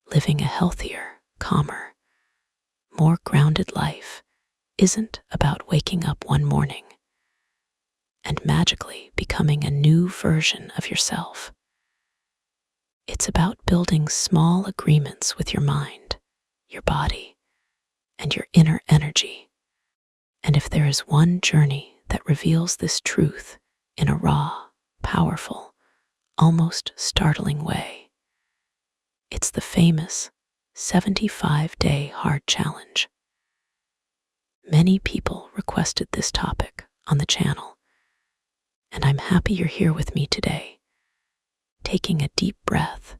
living a healthier, calmer, more grounded life isn't about waking up one morning and magically becoming a new version of yourself. It's about building small agreements with your mind, your body, and your inner energy. And if there is one journey that reveals this truth in a raw, powerful, almost startling way, it's the famous 75-day hard challenge. Many people requested this topic on the channel, and I'm happy you're here with me today, taking a deep breath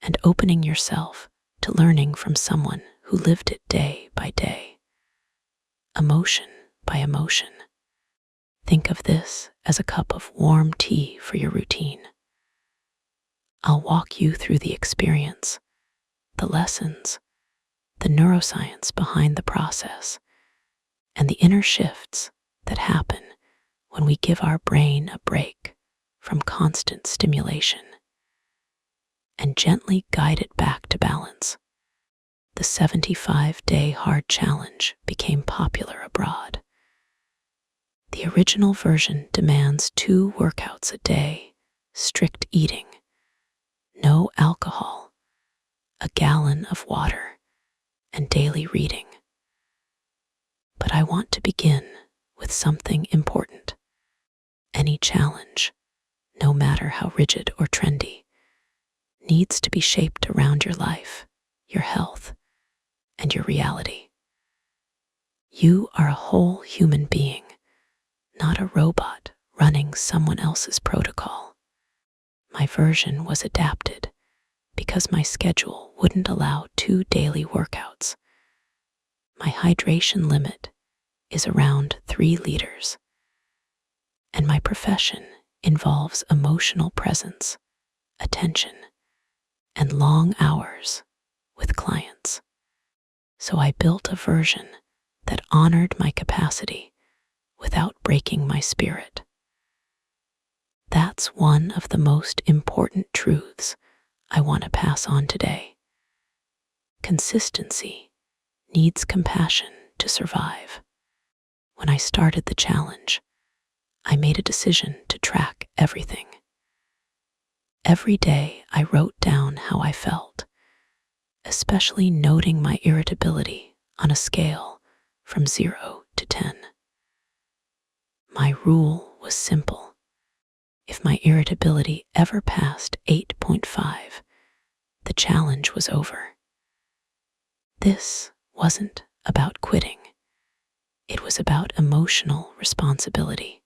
and opening yourself to learning from someone who lived it day by day, emotion by emotion. Think of this as a cup of warm tea for your routine. I'll walk you through the experience, the lessons, the neuroscience behind the process, and the inner shifts that happen when we give our brain a break from constant stimulation and gently guide it back to balance. The 75-day hard challenge became popular abroad. The original version demands 2 workouts a day, strict eating, no alcohol, a gallon of water, and daily reading. But I want to begin with something important. Any challenge, no matter how rigid or trendy, needs to be shaped around your life, your health, and your reality. You are a whole human being, not a robot running someone else's protocol. My version was adapted because my schedule wouldn't allow 2 daily workouts. My hydration limit is around 3 liters, and my profession involves emotional presence, attention, and long hours with clients. So I built a version that honored my capacity without breaking my spirit. That's one of the most important truths I want to pass on today. Consistency needs compassion to survive. When I started the challenge, I made a decision to track everything. Every day I wrote down how I felt, especially noting my irritability on a scale from 0 to 10. My rule was simple. If my irritability ever passed 8.5, the challenge was over. This wasn't about quitting. It was about emotional responsibility.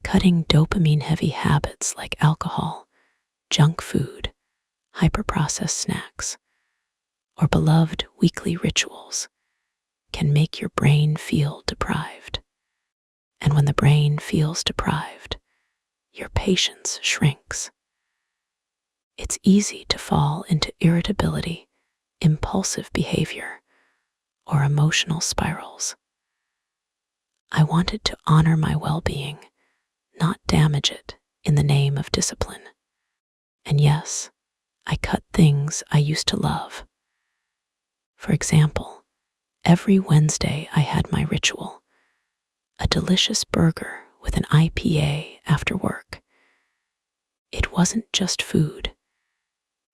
Cutting dopamine-heavy habits like alcohol, junk food, hyper-processed snacks, or beloved weekly rituals can make your brain feel deprived. And when the brain feels deprived, your patience shrinks. It's easy to fall into irritability, impulsive behavior, or emotional spirals. I wanted to honor my well-being, not damage it in the name of discipline. And yes, I cut things I used to love. For example, every Wednesday I had my ritual, a delicious burger with an IPA after work. It wasn't just food.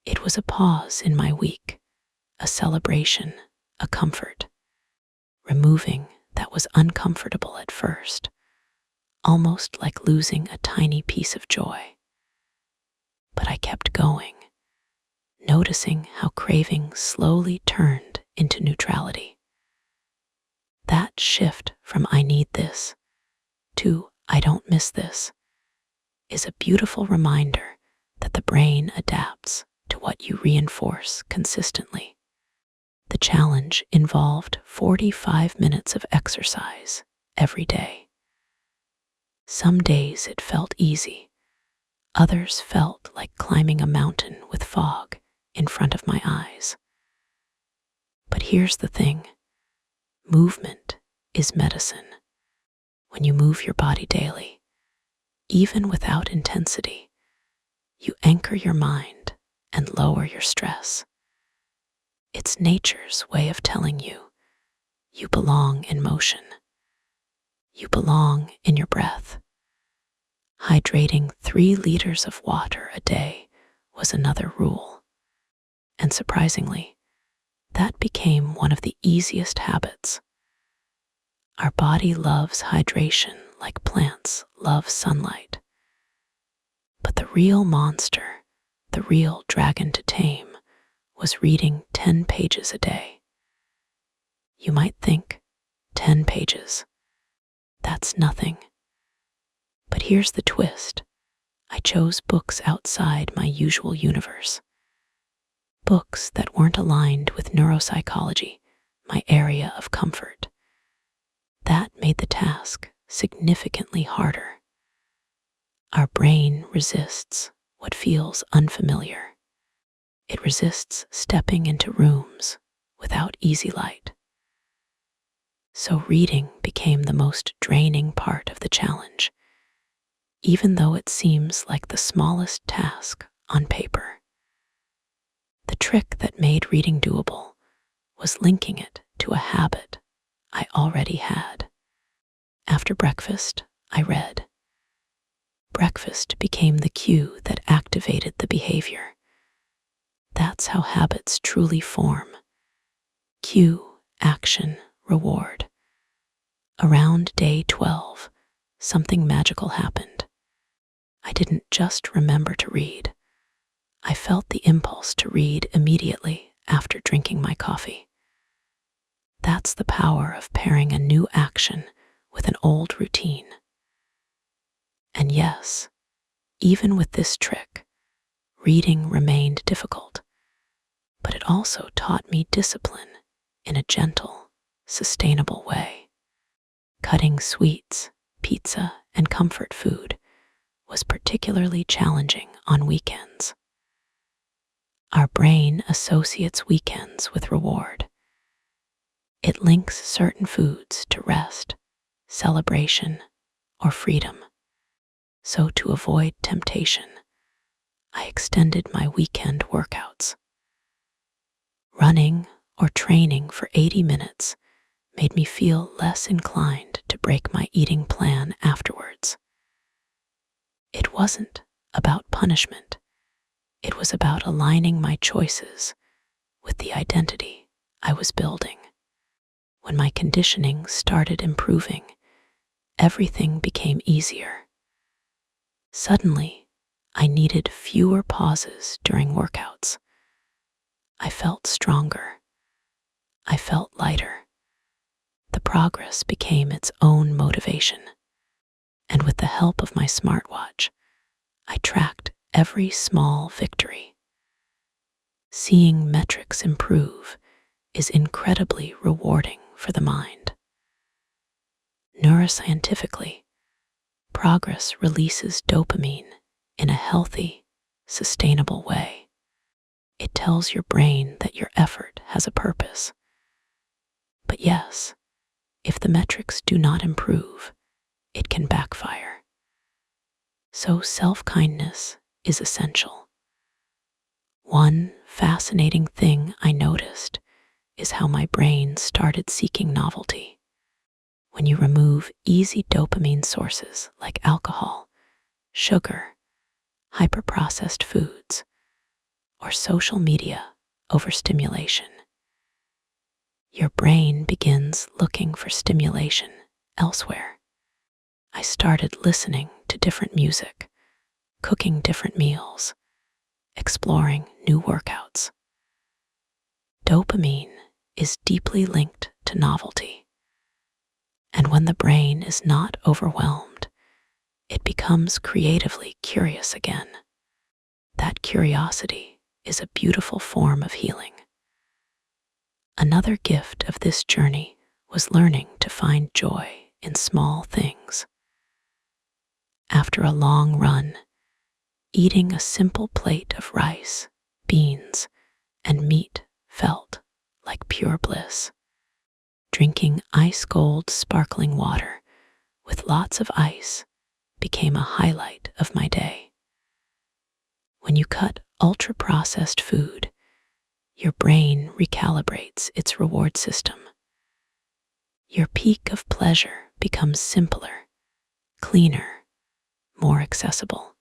It was a pause in my week, a celebration, a comfort. Removing that was uncomfortable at first, almost like losing a tiny piece of joy. But I kept going, noticing how craving slowly turned into neutrality. That shift from I need this to I don't miss this is a beautiful reminder that the brain adapts to what you reinforce consistently. The challenge involved 45 minutes of exercise every day. Some days it felt easy. Others felt like climbing a mountain with fog in front of my eyes. But here's the thing. Movement is medicine. When you move your body daily, even without intensity, you anchor your mind and lower your stress. It's nature's way of telling you you belong in motion. You belong in your breath. Hydrating 3 liters of water a day was another rule. And surprisingly, that became one of the easiest habits. Our body loves hydration like plants love sunlight. But the real monster, the real dragon to tame, was reading 10 pages a day. You might think, 10 pages. That's nothing. But here's the twist. I chose books outside my usual universe. Books that weren't aligned with neuropsychology, my area of comfort. That made the task significantly harder. Our brain resists what feels unfamiliar. It resists stepping into rooms without easy light. So reading became the most draining part of the challenge, even though it seems like the smallest task on paper. The trick that made reading doable was linking it to a habit I already had. After breakfast, I read. Breakfast became the cue that activated the behavior. That's how habits truly form. Cue, action, reward. Around day 12, something magical happened. I didn't just remember to read. I felt the impulse to read immediately after drinking my coffee. That's the power of pairing a new action with an old routine. And yes, even with this trick, reading remained difficult, but it also taught me discipline in a gentle, sustainable way. Cutting sweets, pizza, and comfort food was particularly challenging on weekends. Our brain associates weekends with reward. It links certain foods to rest, celebration, or freedom. So to avoid temptation, I extended my weekend workouts. Running or training for 80 minutes made me feel less inclined to break my eating plan afterwards. It wasn't about punishment. It was about aligning my choices with the identity I was building. When my conditioning started improving, everything became easier. Suddenly, I needed fewer pauses during workouts. I felt stronger. I felt lighter. The progress became its own motivation. And with the help of my smartwatch, I tracked every small victory. Seeing metrics improve is incredibly rewarding for the mind. Neuroscientifically, progress releases dopamine in a healthy, sustainable way. It tells your brain that your effort has a purpose. But yes, if the metrics do not improve, it can backfire. So self-kindness is essential. One fascinating thing I noticed is how my brain started seeking novelty. When you remove easy dopamine sources like alcohol, sugar, hyperprocessed foods, or social media overstimulation, your brain begins looking for stimulation elsewhere. I started listening to different music, cooking different meals, exploring new workouts. Dopamine is deeply linked to novelty. And when the brain is not overwhelmed, it becomes creatively curious again. That curiosity is a beautiful form of healing. Another gift of this journey was learning to find joy in small things. After a long run, eating a simple plate of rice, beans, and meat felt like pure bliss. Drinking ice-cold sparkling water with lots of ice became a highlight of my day. When you cut ultra-processed food, your brain recalibrates its reward system. Your peak of pleasure becomes simpler, cleaner, more accessible.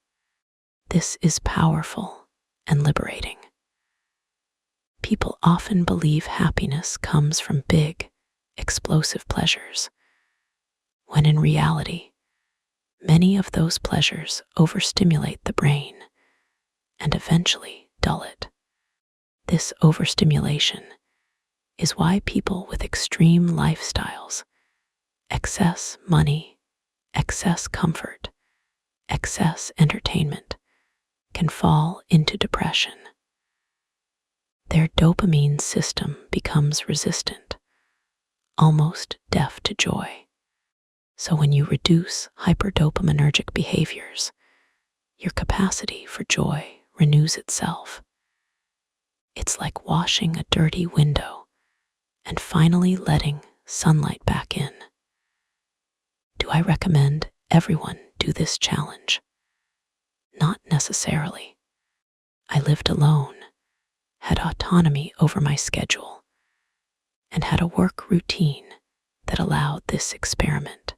This is powerful and liberating. People often believe happiness comes from big, explosive pleasures, when in reality, many of those pleasures overstimulate the brain and eventually dull it. This overstimulation is why people with extreme lifestyles, excess money, excess comfort, excess entertainment, can fall into depression. Their dopamine system becomes resistant, almost deaf to joy. So when you reduce hyperdopaminergic behaviors, your capacity for joy renews itself. It's like washing a dirty window and finally letting sunlight back in. Do I recommend everyone do this challenge? Not necessarily. I lived alone, had autonomy over my schedule, and had a work routine that allowed this experiment.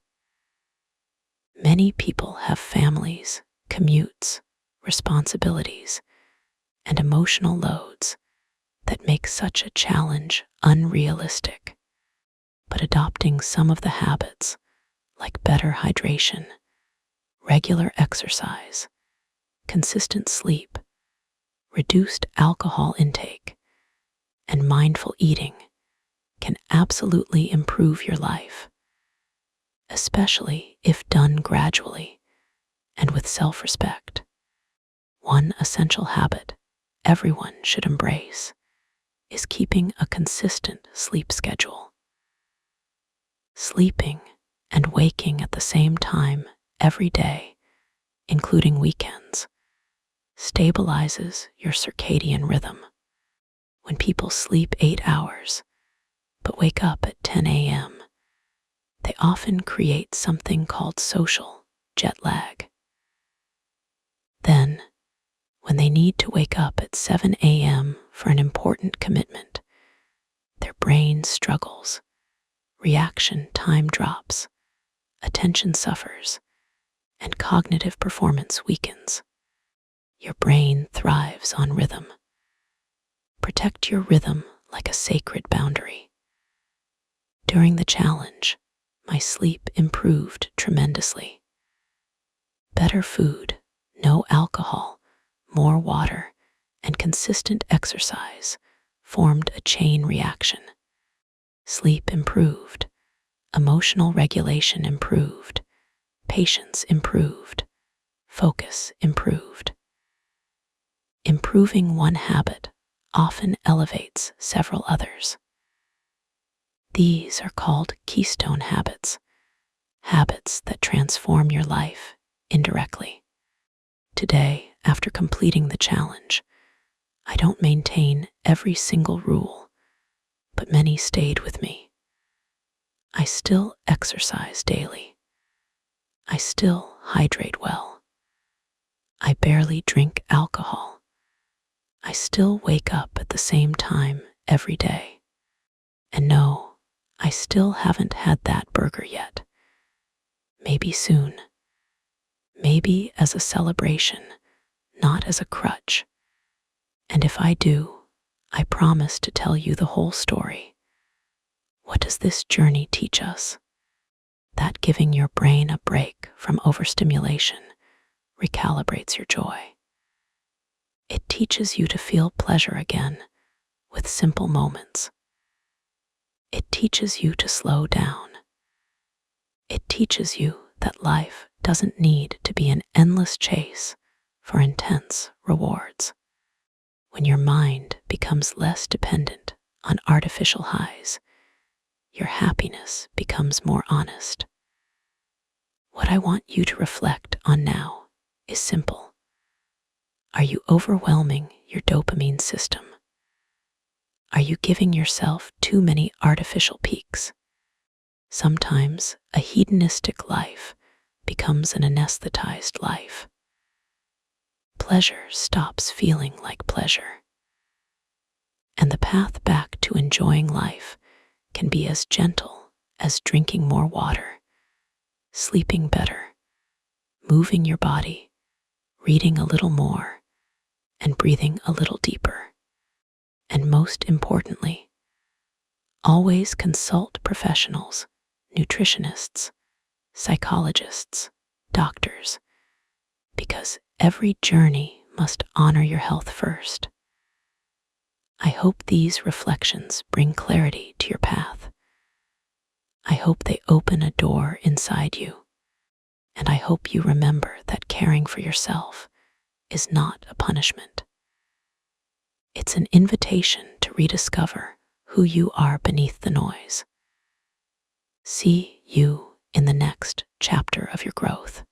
Many people have families, commutes, responsibilities, and emotional loads that make such a challenge unrealistic. But adopting some of the habits, like better hydration, regular exercise, consistent sleep, reduced alcohol intake, and mindful eating, can absolutely improve your life, especially if done gradually and with self-respect. One essential habit everyone should embrace is keeping a consistent sleep schedule. Sleeping and waking at the same time every day, including weekends, stabilizes your circadian rhythm. When people sleep 8 hours but wake up at 10 a.m., they often create something called social jet lag. Then, when they need to wake up at 7 a.m. for an important commitment, their brain struggles, reaction time drops, attention suffers, and cognitive performance weakens. Your brain thrives on rhythm. Protect your rhythm like a sacred boundary. During the challenge, my sleep improved tremendously. Better food, no alcohol, more water, and consistent exercise formed a chain reaction. Sleep improved, emotional regulation improved, patience improved, focus improved. Improving one habit often elevates several others. These are called keystone habits, habits that transform your life indirectly. Today, after completing the challenge, I don't maintain every single rule, but many stayed with me. I still exercise daily. I still hydrate well. I barely drink alcohol. I still wake up at the same time every day. And no, I still haven't had that burger yet. Maybe soon. Maybe as a celebration, not as a crutch. And if I do, I promise to tell you the whole story. What does this journey teach us? That giving your brain a break from overstimulation recalibrates your joy. It teaches you to feel pleasure again with simple moments. It teaches you to slow down. It teaches you that life doesn't need to be an endless chase for intense rewards. When your mind becomes less dependent on artificial highs, your happiness becomes more honest. What I want you to reflect on now is simple. Are you overwhelming your dopamine system? Are you giving yourself too many artificial peaks? Sometimes a hedonistic life becomes an anesthetized life. pleasure stops feeling like pleasure. And the path back to enjoying life can be as gentle as drinking more water, sleeping better, moving your body, reading a little more, and breathing a little deeper. And most importantly, always consult professionals, nutritionists, psychologists, doctors, because every journey must honor your health first. I hope these reflections bring clarity to your path. I hope they open a door inside you, and I hope you remember that caring for yourself is not a punishment. It's an invitation to rediscover who you are beneath the noise. See you in the next chapter of your growth.